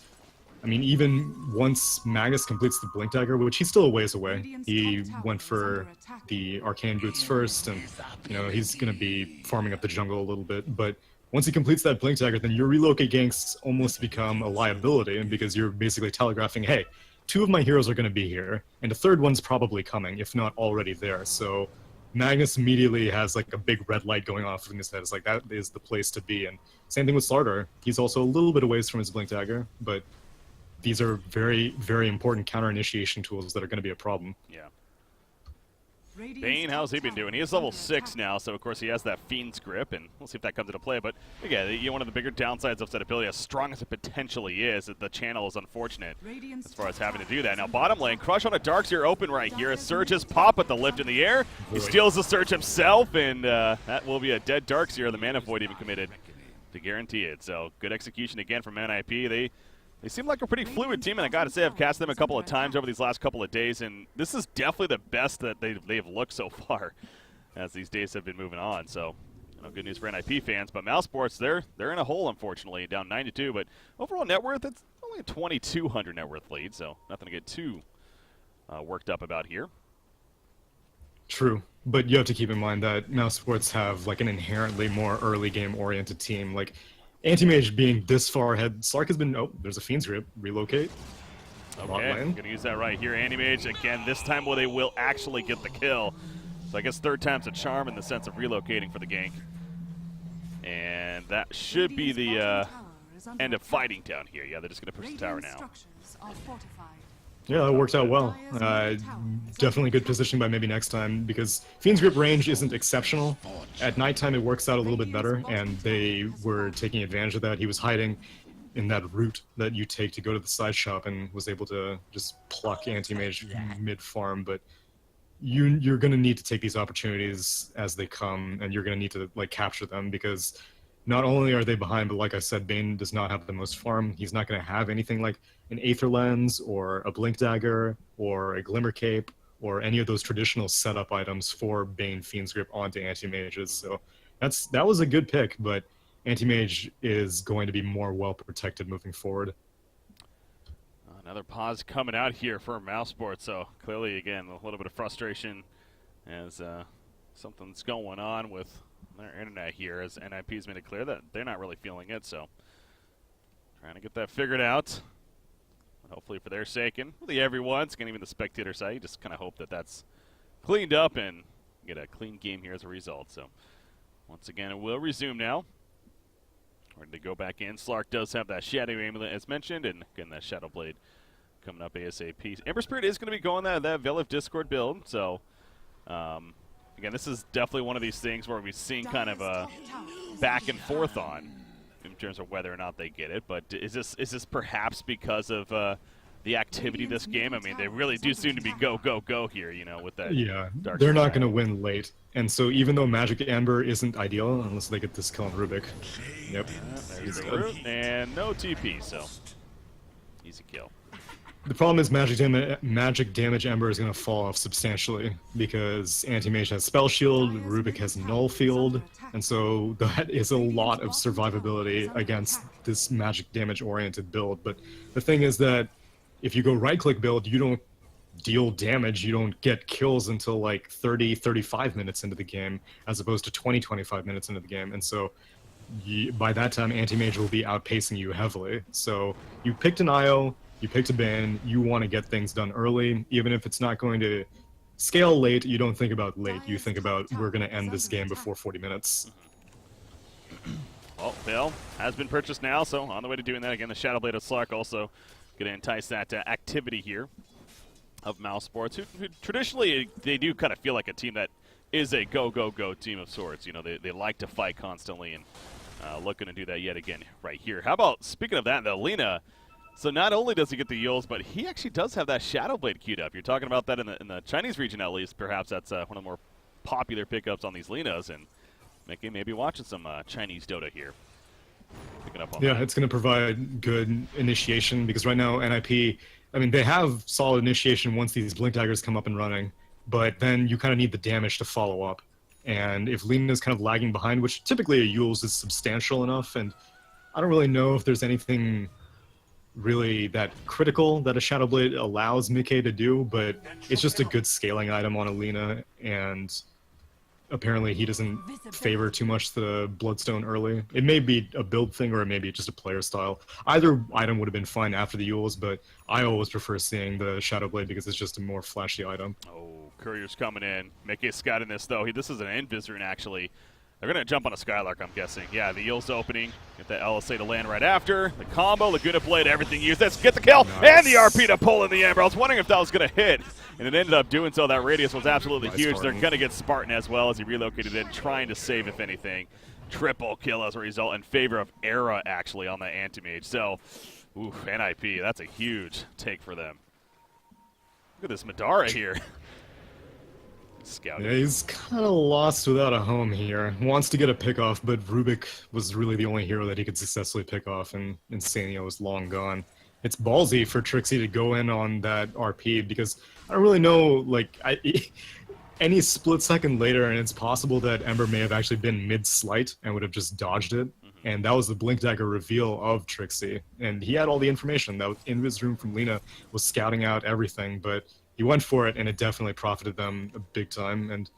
I mean, even once Magus completes the Blink Dagger, which he's still a ways away, he went for the Arcane Boots first, and, you know, he's going to be farming up the jungle a little bit, but once he completes that Blink Dagger, then your relocate ganks almost become a liability because you're basically telegraphing, hey, 2 of my heroes are going to be here, and a 3rd one's probably coming, if not already there, so Magnus immediately has like a big red light going off in his head. It's like that is the place to be. And same thing with Slardar. He's also a little bit away from his Blink Dagger, but these are very, very important counter initiation tools that are going to be a problem. Yeah. Bane, how's he been doing? He is level 6 now, so of course he has that Fiend's Grip, and we'll see if that comes into play. But again, one of the bigger downsides of that ability, as strong as it potentially is, that the channel is unfortunate as far as having to do that. Now bottom lane, Crush on a Darkseer open right here. As Surges pop at the lift in the air. He steals the Surge himself, and that will be a dead Darkseer. The Mana Void even committed to guarantee it. So good execution again from NIP. They seem like a pretty fluid team, and I got to say I've cast them a couple of times over these last couple of days, and this is definitely the best that they've looked so far as these days have been moving on. So, good news for NIP fans. But Mousesports, they're in a hole, unfortunately, down 92. But overall net worth, it's only a 2,200 net worth lead, so nothing to get too worked up about here. True, but you have to keep in mind that Mousesports have like an inherently more early game oriented team. Like Anti-Mage being this far ahead, Slark has been, oh, there's a Fiend's Grip, relocate. Okay, I'm going to use that right here. Anti-Mage, again, this time they will actually get the kill. So I guess 3rd time's a charm in the sense of relocating for the gank. And that should be the end of fighting down here. Yeah, they're just going to push the tower now. Yeah, that worked out well. Definitely good position by maybe next time, because Fiend's Grip range isn't exceptional. At nighttime it works out a little bit better, and they were taking advantage of that. He was hiding in that route that you take to go to the side shop and was able to just pluck Anti-Mage mid-farm, but you're going to need to take these opportunities as they come, and you're going to need to like capture them, because not only are they behind, but like I said, Bane does not have the most farm. He's not going to have anything like an Aether Lens or a Blink Dagger or a Glimmer Cape or any of those traditional setup items for Bane Fiend's Grip onto Anti-Mages. So that was a good pick, but Anti-Mage is going to be more well protected moving forward. Another pause coming out here for Mousesports, so clearly, again, a little bit of frustration as something's going on with their internet here, as NIP's made it clear that they're not really feeling it, so trying to get that figured out. Hopefully for their sake and really everyone's, even the spectator side, you just kind of hope that that's cleaned up and get a clean game here as a result. So once again, it will resume now. Ready to go back in. Slark does have that Shadow Amulet as mentioned, and again that Shadow Blade coming up ASAP. Ember Spirit is going to be going that Velif Discord build, so again, this is definitely one of these things where we've seen kind of a back and forth on in terms of whether or not they get it. But is this perhaps because of the activity this game? I mean, they really do seem to be go, go, go here, with that. Yeah, dark they're not side. going to win late. And so even though Magic Amber isn't ideal, unless they get this kill on Rubik. Yep. There's the root, and no TP, so easy kill. The problem is magic damage Ember is going to fall off substantially because Anti-Mage has Spell Shield, Rubik has Null Field, and so that is a lot of survivability against this magic damage oriented build. But the thing is that if you go right-click build, you don't deal damage, you don't get kills until like 30-35 minutes into the game, as opposed to 20-25 minutes into the game. And so by that time, Anti-Mage will be outpacing you heavily. So you picked an IO, you picked a Bane, you want to get things done early, even if it's not going to scale late. You don't think about late. You think about, we're going to end this game before 40 minutes. Well, Bill has been purchased now, so on the way to doing that again. The Shadowblade of Slark also going to entice that activity here of Mousesports, who traditionally they do kind of feel like a team that is a go team of sorts. You know, they like to fight constantly, and looking to do that yet again right here. How about, speaking of that, the Lina? So not only does he get the Yules, but he actually does have that Shadowblade queued up. You're talking about that in the Chinese region at least. Perhaps that's one of the more popular pickups on these Linas, and Mickey maybe watching some Chinese Dota here. Picking up on that. It's going to provide good initiation, because right now NIP, I mean, they have solid initiation once these Blink Daggers come up and running, but then you kind of need the damage to follow up. And if Lina's kind of lagging behind, which typically a Yules is substantial enough, and I don't really know if there's anything really that critical that a Shadowblade allows Mickey to do, but it's just a good scaling item on a Lina, and apparently he doesn't favor too much the Bloodstone early. It may be a build thing, or it may be just a player style. Either item would have been fine after the Yules, but I always prefer seeing the Shadowblade because it's just a more flashy item. Oh, Courier's coming in. Mickey's scouting this, though. This is an Invis actually. They're going to jump on a Skylark, I'm guessing. Yeah, the Yule's opening. Get that LSA to land right after. The combo, Laguna Blade, everything used. Let's get the kill, Nice. and the RP to pull in the Ember. I was wondering if that was going to hit, and it ended up doing so. That radius was absolutely Nice huge. Spartan. They're going to get Spartan as well as he relocated in, trying to save, if anything. Triple kill as a result in favor of Era, actually, on the Anti-Mage. So, oof, NIP, that's a huge take for them. Look at this Madara here. Scouting. Yeah, he's kind of lost without a home here. Wants to get a pick off, but Rubik was really the only hero that he could successfully pick off, and Insania was long gone. It's ballsy for Trixie to go in on that RP, because I don't really know, like, any split second later, and it's possible that Ember may have actually been mid-slight and would have just dodged it. And that was the Blink Dagger reveal of Trixie. And he had all the information that was in his room from Lina, was scouting out everything, but he went for it, and it definitely profited them a big time. And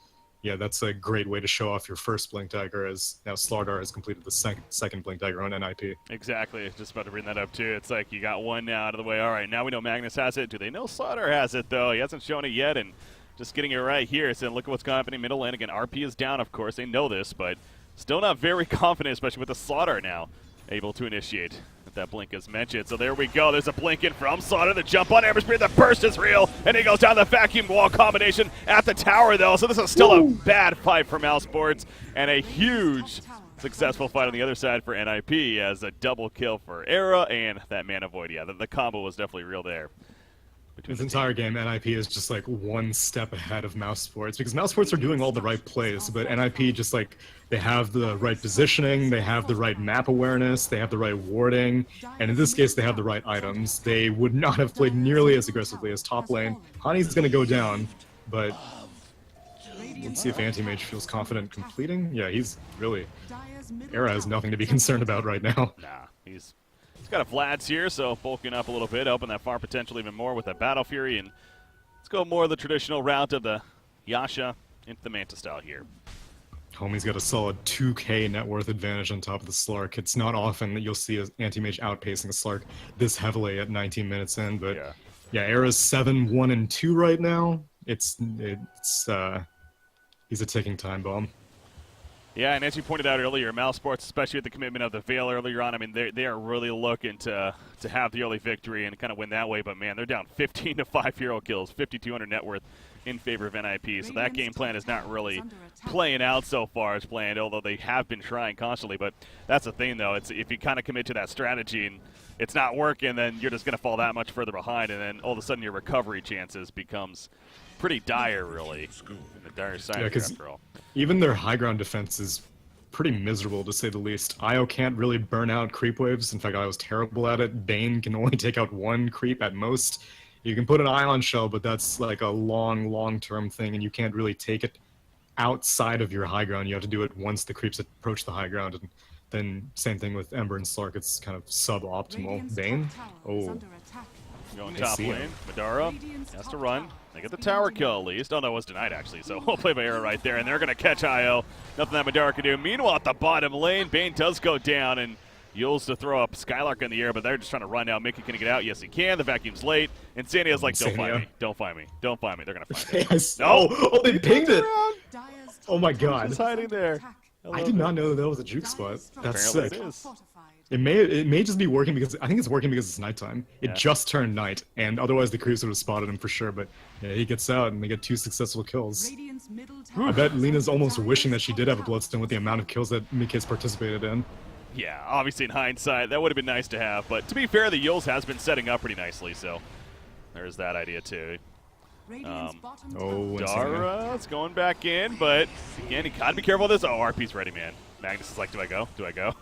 yeah, that's a great way to show off your first Blink Dagger, as now Slardar has completed the second Blink Dagger on NIP. Exactly. Just about to bring that up, too. It's like you got one now out of the way. All right, now we know Magnus has it. Do they know Slardar has it, though? He hasn't shown it yet, and just getting it right here. So look at what's happening middle lane. Again, RP is down, of course. They know this, but still not very confident, especially with the Slardar now able to initiate. That blink is mentioned. So there we go. There's a blink in from Slaughter. The jump on Amber Spear. The burst is real. And he goes down the vacuum wall combination at the tower, though. So this is still a bad fight for Mousesports, and a huge successful fight on the other side for NIP as a double kill for Era and that Mana Void. Yeah, the combo was definitely real there. This entire game, NIP is just like one step ahead of Mousesports, because Mousesports are doing all the right plays, but NIP just like, they have the right positioning, they have the right map awareness, they have the right warding, and in this case they have the right items. They would not have played nearly as aggressively as top lane. Honey's gonna go down, but let's see if Anti-Mage feels confident completing. Yeah, he's really, Era has nothing to be concerned about right now. Nah, he's got a Vlad's here, so bulking up a little bit, open that farm potential even more with that Battle Fury, and let's go more of the traditional route of the Yasha into the Manta style here. Homie's got a solid 2k net worth advantage on top of the Slark. It's not often that you'll see an Anti-Mage outpacing a Slark this heavily at 19 minutes in, but yeah, Era's 7-1-2 right now. He's a ticking time bomb. Yeah, and as you pointed out earlier, Mousesports, especially with the commitment of the Veil earlier on, I mean, they are really looking to have the early victory and kind of win that way. But, man, they're down 15 to 5 hero kills, 5,200 net worth in favor of NIP. So that game plan is not really playing out so far as planned, although they have been trying constantly. But that's the thing, though. It's if you kind of commit to that strategy and it's not working, then you're just going to fall that much further behind. And then all of a sudden your recovery chances becomes pretty dire, really, in the dire side here, after all. Even their high ground defense is pretty miserable, to say the least. Io can't really burn out creep waves. In fact, Io's terrible at it. Bane can only take out one creep at most. You can put an Ion Shell, but that's like a long-term thing, and you can't really take it outside of your high ground. You have to do it once the creeps approach the high ground. And then same thing with Ember and Slark. It's kind of suboptimal. Bane? Oh. Going They top see lane. him. Madara has to run. They get the tower kill at least. Oh, no, it was denied actually. So we'll play by error right there, and they're going to catch IO. Nothing that Madara can do. Meanwhile, at the bottom lane, Bane does go down, and Yules to throw up Skylark in the air, but they're just trying to run now. Mickey can get out. Yes, he can. The vacuum's late. And Sandia's like, don't find me. Don't find me. Don't find me. They're going to find me. Yes. Oh, they pinged it. Dyer's Oh my top God. tower Just hiding there. attack. I did not know that was a juke spot. That's Apparently sick. it is. Fortified. It may just be working because I think it's working because it's nighttime. It Yeah. just turned night, and otherwise the crews would have spotted him for sure. But yeah, he gets out, and they get 2 successful kills. Radiant's middle tower I bet Lena's almost Dyer's wishing that she top did have a tower bloodstone with the amount of kills that Mickey's participated in. Yeah, obviously in hindsight, that would have been nice to have. But to be fair, the Yules has been setting up pretty nicely, so there's that idea too. Radiant's bottom Oh, tower. and Dara's going back in, but again, you gotta be careful of this. Oh, RP's ready, man. Magnus is like, do I go? Do I go?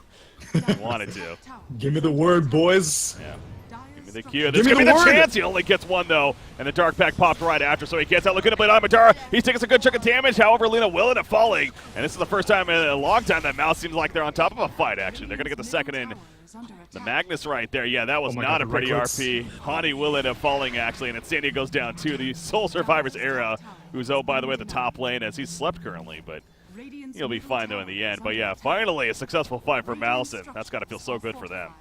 Wanted to. give me the word, boys. Yeah. Dyer's Give me the structures cue. This Give could me be the the word. chance. He only gets one, though. And the Dark Pack popped right after, so he gets out looking to play on Madara. He's taking some good chunk of damage. However, Lena will end up falling. And this is the first time in a long time that Mouse seems like they're on top of a fight, actually. They're going to get the second in. The Magnus right there. Yeah, that was Oh my not God, a pretty right clicks. RP. Hani will end up falling, actually, and then Sandy goes down, too. The Soul Survivors era, who's, oh, by the way, the top lane as he's slept currently, but he'll be fine, though, in the end. But, yeah, finally a successful fight for Mouse, and that's got to feel so good for them.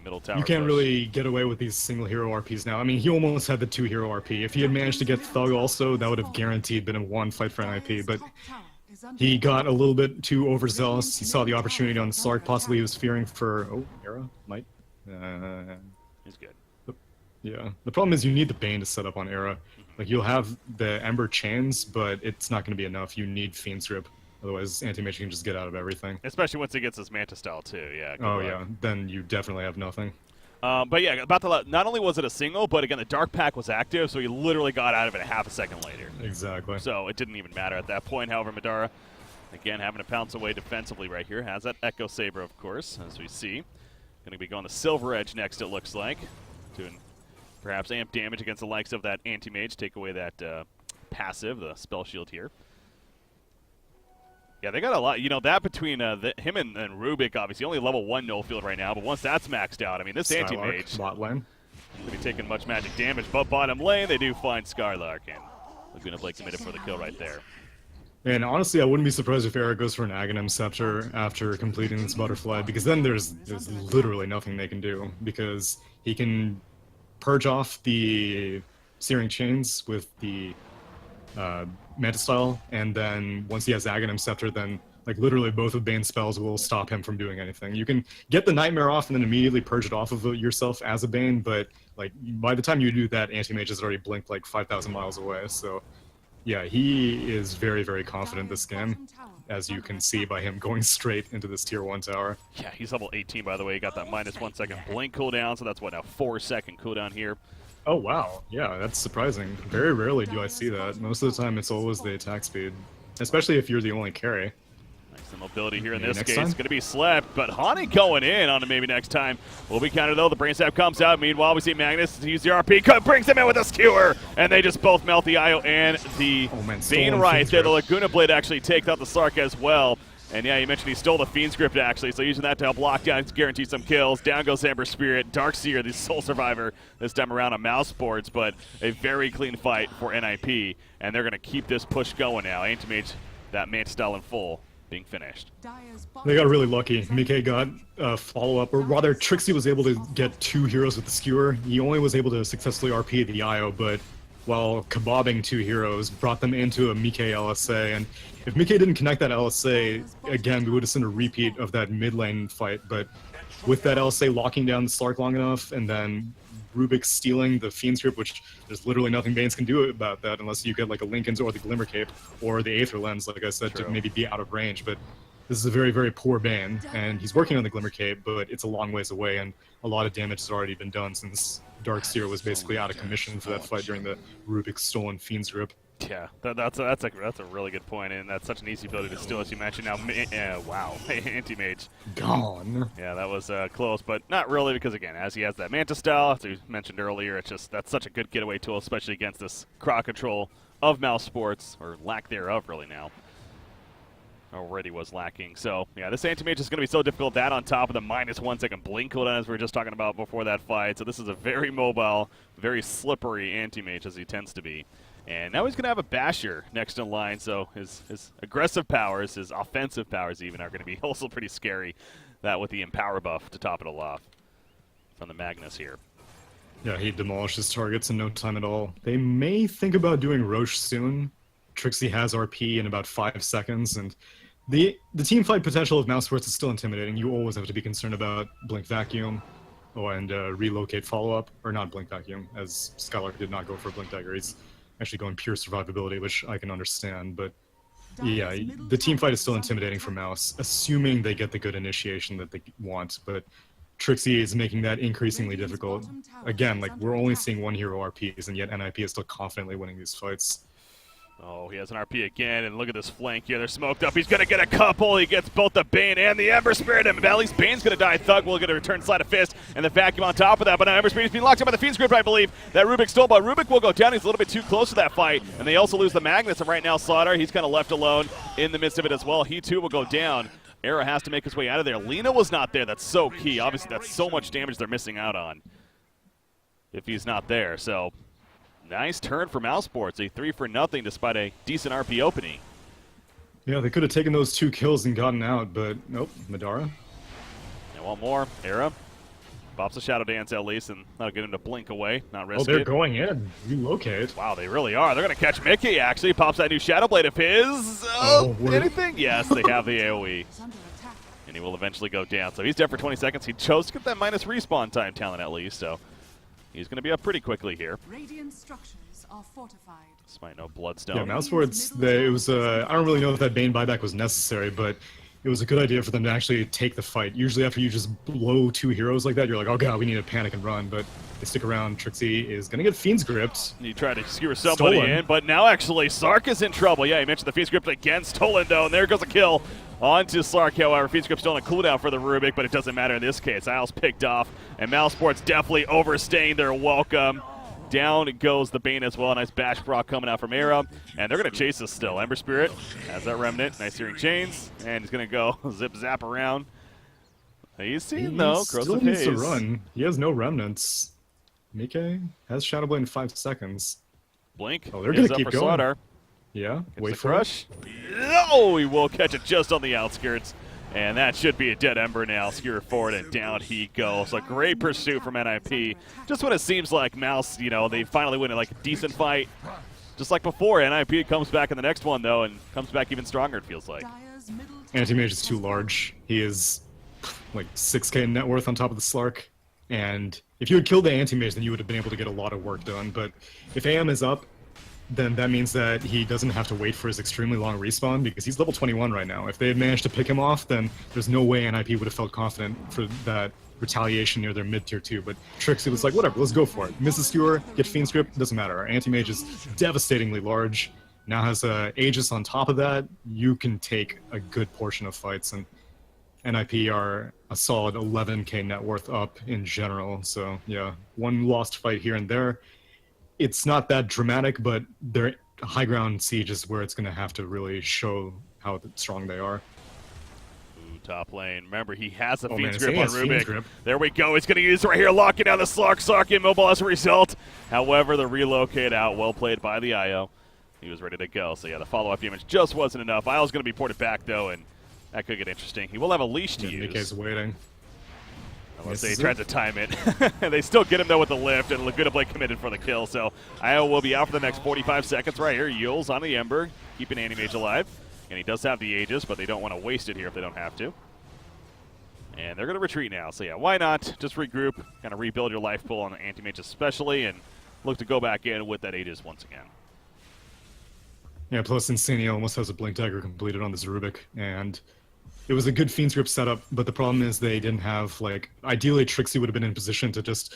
Middle tower You can't push. really get away with these single hero RPs now. I mean, he almost had the 2 hero RP. If he had managed to get Thug also, that would have guaranteed been a 1 fight for an IP. But he got a little bit too overzealous. He saw the opportunity on Sark. Possibly he was fearing for... Oh, Era? Might? He's good. Yeah. The problem is you need the Bane to set up on Era. Like, you'll have the Ember Chains, but it's not going to be enough. You need Fiend's Grip. Otherwise, Anti-Mage can just get out of everything. Especially once he gets his Manta style, too. Yeah. good Oh, luck. yeah. Then you definitely have nothing. But yeah, about the not only was it a single, but again the Dark Pack was active, so he literally got out of it a half a second later. Exactly. So it didn't even matter at that point. However, Madara, again having to pounce away defensively right here, has that Echo Saber, of course, as we see. Going to be going to Silver Edge next, it looks like, doing perhaps amp damage against the likes of that Anti-Mage, take away that passive, the Spell Shield here. Yeah, they got a lot. You know, that between him and Rubik, obviously, only level 1 no field right now, but once that's maxed out, I mean, this Skylark, Anti-Mage bot lane. going to be taking much magic damage, but bottom lane, they do find Skylark, and Laguna Blake committed for the kill right there. And honestly, I wouldn't be surprised if Era goes for an Aghanim Scepter after completing this Butterfly, because then there's literally nothing they can do, because he can purge off the Searing Chains with the Manta Style, and then once he has Aghanim Scepter, then like literally both of Bane's spells will stop him from doing anything. You can get the Nightmare off and then immediately purge it off of yourself as a Bane, but like by the time you do that, Anti-Mage has already blinked like 5,000 miles away, so yeah, he is very, very confident this game, as you can see by him going straight into this tier 1 tower. Yeah, he's level 18, by the way. He got that minus 1 second blink cooldown, so that's what, now 4-second cooldown here. Oh wow, yeah, that's surprising. Very rarely do I see that. Most of the time it's always the attack speed, especially if you're the only carry. Nice the mobility here in Maybe this next case. time? Going to be slept, but Hani going in on him maybe next time. Will be countered though. The Brain Sap comes out. Meanwhile, we see Magnus use the RP, brings him in with a skewer, and they just both melt the IO and the Oh, man, Bane stolen right Fiend's there. The Grip. Laguna Blade actually takes out the Sark as well. And yeah, you mentioned he stole the Fiend Script actually, so using that to help lock down to guarantee some kills. Down goes Amber Spirit, Darkseer, the Soul Survivor, this time around on Mousesports, but a very clean fight for NIP, and they're going to keep this push going now. Anti-Mage, that Manta style in full, being finished. They got really lucky. Mike got a follow-up, or rather Trixie was able to get 2 heroes with the skewer. He only was able to successfully RP the IO, but while kebabbing 2 heroes, brought them into a Mike LSA, and if Mike didn't connect that LSA, again, we would have seen a repeat of that mid lane fight, but with that LSA locking down the Slark long enough, and then Rubik stealing the Fiend's Grip, which there's literally nothing Banes can do about that unless you get like a Linken's or the Glimmer Cape or the Aether Lens, like I said, True. to maybe be out of range, but this is a very, very poor Bane, and he's working on the Glimmer Cape, but it's a long ways away, and a lot of damage has already been done since Darkseer was basically out of commission for that fight during the Rubik's stolen Fiend's Grip. Yeah, that's a really good point, and that's such an easy ability to steal, as you mentioned. Now, wow, Anti-Mage. Gone. Yeah, that was close, but not really, because again, as he has that Manta style, as we mentioned earlier, it's just that's such a good getaway tool, especially against this crowd control of Mousesports, or lack thereof, really now. already was lacking. So, yeah, this anti-mage is going to be so difficult. That on top of the -1 second blink cooldown as we were just talking about before that fight. So this is a very mobile, very slippery anti-mage as he tends to be. And now he's going to have a Basher next in line, so his aggressive powers, his offensive powers even, are going to be also pretty scary. That with the Empower buff to top it all off from the Magnus here. Yeah, he demolishes targets in no time at all. They may think about doing Roche soon. Trixie has RP in about 5 seconds, and the team fight potential of Mousesports is still intimidating. You always have to be concerned about Blink Vacuum and relocate follow-up, or not Blink Vacuum, as Skylark did not go for Blink Dagger. He's actually going pure survivability, which I can understand, but yeah, the team fight is still intimidating for Mouse, assuming they get the good initiation that they want, but Trixie is making that increasingly difficult. Again, like, we're only seeing 1 hero RPs, and yet NIP is still confidently winning these fights. Oh, he has an RP again, and look at this flank here. They're smoked up. He's going to get a couple. He gets both the Bane and the Ember Spirit, and at least Bane's going to die. Thug will get a return Sleight of Fist, and the Vacuum on top of that, but now Ember Spirit is being locked up by the Fiend Script, I believe, that Rubik stole, but Rubik will go down. He's a little bit too close to that fight, and they also lose the Magnus, and right now Slaughter, he's kind of left alone in the midst of it as well. He too will go down. Era has to make his way out of there. Lina was not there. That's so key. Obviously, that's so much damage they're missing out on if he's not there, so... Nice turn for Mousesports, a 3-for-0 despite a decent RP opening. Yeah, they could have taken those 2 kills and gotten out, but nope, Madara. And one more, Era. Pops a Shadow Dance at least, and that'll get him to blink away, not risk Oh, they're it. going in. Relocate. Wow, they really are. They're going to catch Mickey, actually. Pops that new Shadow Blade of his. Anything? Yes, they have the AoE. And he will eventually go down. So he's dead for 20 seconds. He chose to get that minus respawn time talent at least, so... He's going to be up pretty quickly here. Radiant structures are fortified. Despite no Bloodstone. Yeah, Mousesports, it was, I don't really know if that Bane buyback was necessary, but it was a good idea for them to actually take the fight. Usually after you just blow 2 heroes like that, you're like, oh god, we need to panic and run, but they stick around. Trixie is going to get Fiend's Gripped. He tried to skewer somebody in, but now actually Sark is in trouble. Yeah, he mentioned the Fiend's Grip again, stolen though, and there goes a kill onto Sark. However, Fiend's Grip's still on a cooldown for the Rubik, but it doesn't matter in this case. Isle's picked off, and Mousesports definitely overstaying their welcome. Down goes the Bane as well. Nice bash proc coming out from Era, and they're going to chase us still. Ember Spirit has that Remnant. Nice Searing Chains, and he's going to go zip-zap around. He's seen, though. Still needs to run. He has no Remnants. Mike has Shadow Blade in 5 seconds. Blink. Oh, they're going to keep going. Slaughter. Yeah, wait for crush. Oh, he will catch it just on the outskirts. And that should be a dead Ember now. Skewer forward, and down he goes. A great pursuit from NIP. Just when it seems like Mouse, you know, they finally win like a decent fight. Just like before, NIP comes back in the next one, though, and comes back even stronger, it feels like. Anti-Mage is too large. He is like 6k net worth on top of the Slark. And if you had killed the Anti-Mage, then you would have been able to get a lot of work done. But if AM is up, then that means that he doesn't have to wait for his extremely long respawn, because he's level 21 right now. If they had managed to pick him off, then there's no way NIP would have felt confident for that retaliation near their mid-tier 2. But Trixie was like, whatever, let's go for it. Misses Skewer, get Fiend Script, doesn't matter. Our Anti-Mage is devastatingly large. Now has Aegis on top of that. You can take a good portion of fights, and NIP are a solid 11k net worth up in general. So yeah, one lost fight here and there. It's not that dramatic, but their high ground siege is where it's going to have to really show how strong they are. Ooh, top lane. Remember, he has a Fiend's man, Grip on Fiend's Rubik. Grip. There we go. He's going to use it right here, locking down the Slark. Slark immobile as a result. However, the relocate out, well played by the IO. He was ready to go. So yeah, the follow-up damage just wasn't enough. Isle's going to be ported back, though, and that could get interesting. He will have a leash to use. Nikkei's waiting. I want to say he tried to time it. They still get him, though, with the lift, and Laguna Blade committed for the kill. So IO will be out for the next 45 seconds right here. Yules on the Ember, keeping Anti-Mage alive. And he does have the Aegis, but they don't want to waste it here if they don't have to. And they're going to retreat now. So yeah, why not just regroup, kind of rebuild your life pool on the Anti-Mage especially, and look to go back in with that Aegis once again. Yeah, plus Insania almost has a Blink Dagger completed on this Rubik, and it was a good Fiend's Grip setup, but the problem is they didn't have, like, ideally Trixie would have been in position to just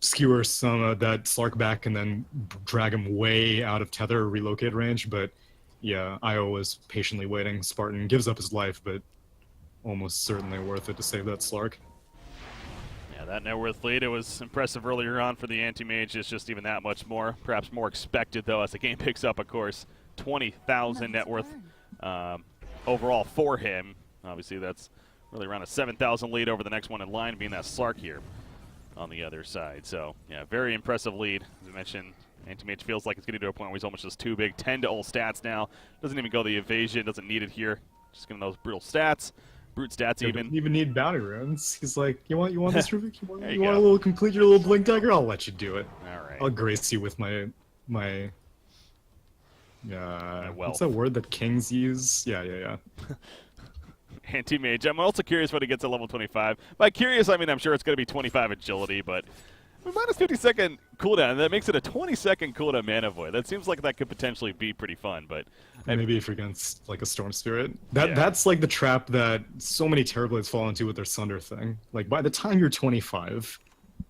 skewer some of that Slark back and then drag him way out of tether or relocate range, but yeah, IO was patiently waiting. Spartan gives up his life, but almost certainly worth it to save that Slark. Yeah, that net worth lead, it was impressive earlier on for the Anti-Mage. It's just even that much more, perhaps more expected, though, as the game picks up, of course. 20,000 net worth overall for him. Obviously, that's really around a 7,000 lead over the next one in line, being that Slark here on the other side. So, yeah, very impressive lead. As I mentioned, Anti-Mage feels like it's getting to a point where he's almost just too big. 10-0 stats now. Doesn't even go the evasion, doesn't need it here. Just getting those brutal stats. Brute stats even. Doesn't even need bounty runes. He's like, you want this, Rubik? You want you a go. little complete your little blink dagger? I'll let you do it. All right. I'll grace you with my wealth. what's that word that kings use? Yeah. Anti-Mage. I'm also curious when he gets to level 25. By curious, I mean I'm sure it's going to be 25 agility, but minus 50-second cooldown. That makes it a 20-second cooldown mana void. That seems like that could potentially be pretty fun, but maybe if you're against like a Storm Spirit. That's like the trap that so many Terrorblades fall into with their Sunder thing. Like by the time you're 25,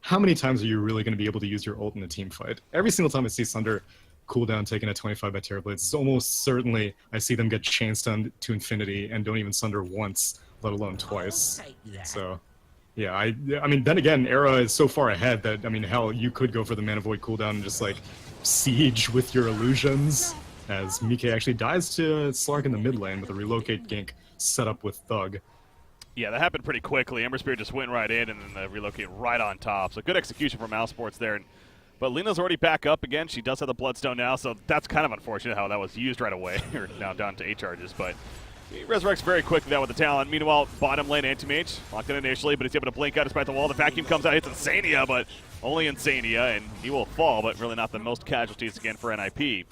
how many times are you really going to be able to use your ult in a team fight? Every single time I see Sunder cooldown taken at 25 by Terrorblades, it's almost certainly I see them get chain stunned to infinity and don't even Sunder once, let alone twice. So, yeah, I mean, then again, Era is so far ahead that, I mean, hell, you could go for the Mana Void cooldown and just, like, siege with your illusions, as Mike actually dies to Slark in the mid lane with a relocate gank set up with Thug. yeah, that happened pretty quickly. Ember Spirit just went right in and then the relocate right on top. So good execution from Mousesports there. But Lena's already back up again. She does have the Bloodstone now, so that's kind of unfortunate how that was used right away, or now down to 8 charges. But he resurrects very quickly now with the talent. Meanwhile, bottom lane Anti-Mage, locked in initially, but he's able to blink out despite the wall. The vacuum comes out, hits Insania, but only Insania, and he will fall, but really not the most casualties again for NIP.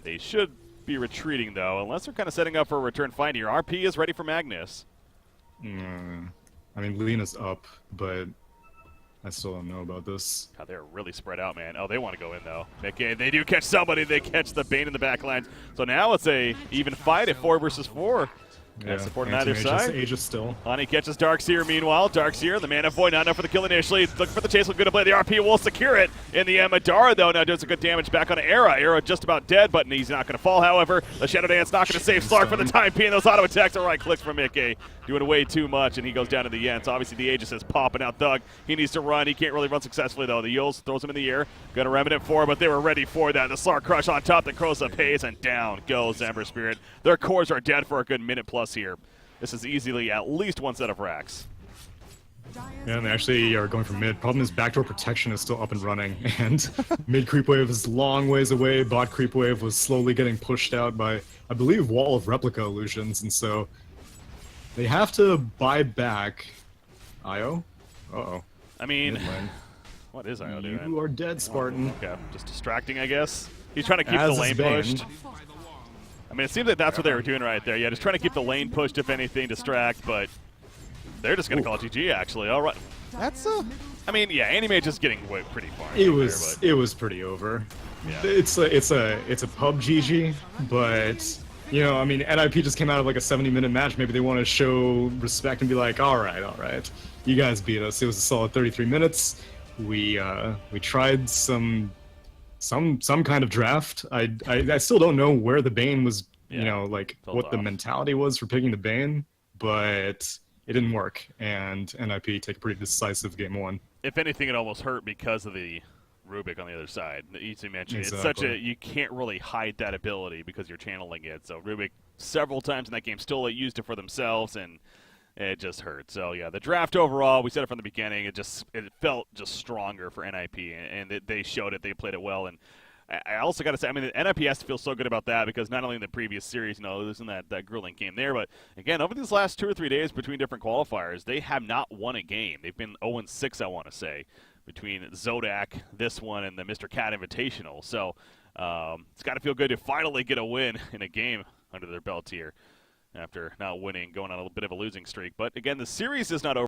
They should be retreating, though, unless they're kind of setting up for a return fight here. RP is ready for Magnus. I mean, Lena's up, but I still don't know about this. God, they're really spread out, man. Oh, they want to go in, though. They do catch somebody. They catch the Bane in the back lines. So now it's a even fight at 4 versus 4. Yeah, support on either side. Aegis still. Ani catches Darkseer, meanwhile. Darkseer, the Mana Void, not enough for the kill initially. Looking for the chase, looking to play. The RP will secure it. In the end, Madara, though, now does some good damage back on Era. Era just about dead, but he's not going to fall, however. The Shadow Dance not going to save Slark for the time being. Those auto attacks are right clicks from Mickey. Doing way too much, and he goes down to the end. So obviously the Aegis is popping out Thug. He needs to run. He can't really run successfully, though. The Eels throws him in the air. Got a Remnant 4, but they were ready for that. The Slark Crush on top. The Crows up pays, and down goes Ember Spirit. Their cores are dead for a good minute plus here. This is easily at least one set of racks. Yeah, and they actually are going for mid. Problem is backdoor protection is still up and running, and mid creep wave is long ways away. Bot creep wave was slowly getting pushed out by, I believe, Wall of Replica illusions, and so they have to buy back Io. Uh-oh. I mean, what is Io doing? You are dead, Spartan. Okay, just distracting, I guess. He's trying to keep As the lane is Bane. pushed. I mean, it seems like that's what they were doing right there. Yeah, just trying to keep the lane pushed, if anything, distract, but they're just going to call it GG, actually. All right. That's, I mean, yeah, Anti-Mage is getting pretty far. It was pretty over. Yeah. It's a pub GG, but you know, I mean, NIP just came out of like a 70-minute match. Maybe they want to show respect and be like, all right, you guys beat us. It was a solid 33 minutes. We tried some kind of draft. I still don't know where the Bane was, you know, like what the mentality was for picking the Bane, but it didn't work, and NIP take a pretty decisive game 1. If anything, it almost hurt because of the Rubik on the other side. Easy mentioned. Exactly. It's such a, you can't really hide that ability because you're channeling it. So Rubik several times in that game still used it for themselves, and it just hurt. So yeah, the draft overall, we said it from the beginning, it felt just stronger for NIP, and they showed it. They played it well, and I also got to say, I mean, the NIP has to feel so good about that because not only in the previous series, you know, there's in that grueling game there, but again, over these last 2 or 3 days between different qualifiers, they have not won a game. They've been 0-6, I want to say, between Zodak, this one, and the Mr. Cat Invitational. So it's got to feel good to finally get a win in a game under their belt here after not winning, going on a little bit of a losing streak. But again, the series is not over.